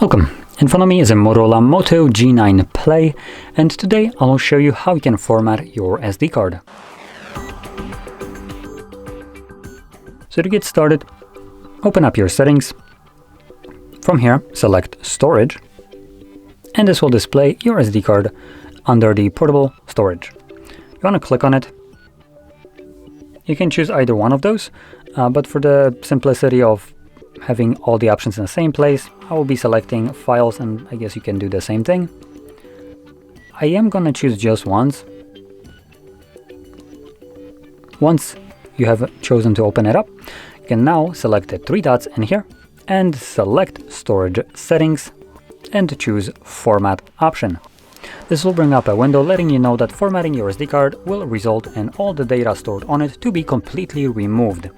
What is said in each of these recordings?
Welcome! In front of me is a Motorola Moto G9 Play, and today I will show you how you can format your SD card. So to get started, open up your settings. From here, select Storage, and this will display your SD card under the portable storage. You want to click on it. You can choose either one of those, but for the simplicity of having all the options in the same place, I will be selecting files, and I guess you can do the same thing. I am gonna choose just once. Once you have chosen to open it up, you can now select the three dots in here and select Storage Settings and choose Format option. This will bring up a window letting you know that formatting your SD card will result in all the data stored on it to be completely removed.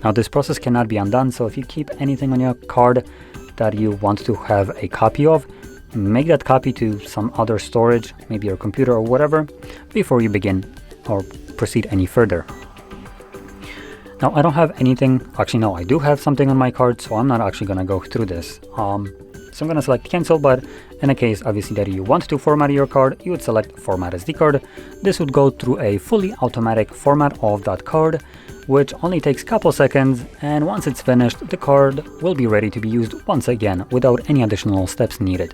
Now this process cannot be undone, so if you keep anything on your card that you want to have a copy of, make that copy to some other storage, maybe your computer or whatever, before you begin or proceed any further. Now I don't have anything, actually no, I do have something on my card, so I'm not actually going to go through this. So I'm going to select cancel, but in a case obviously that you want to format your card, you would select format SD card. This would go through a fully automatic format of that card, which only takes a couple seconds, and once it's finished, the card will be ready to be used once again without any additional steps needed.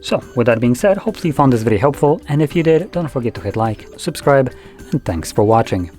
So with that being said, hopefully you found this video helpful, and if you did, don't forget to hit like, subscribe, and thanks for watching.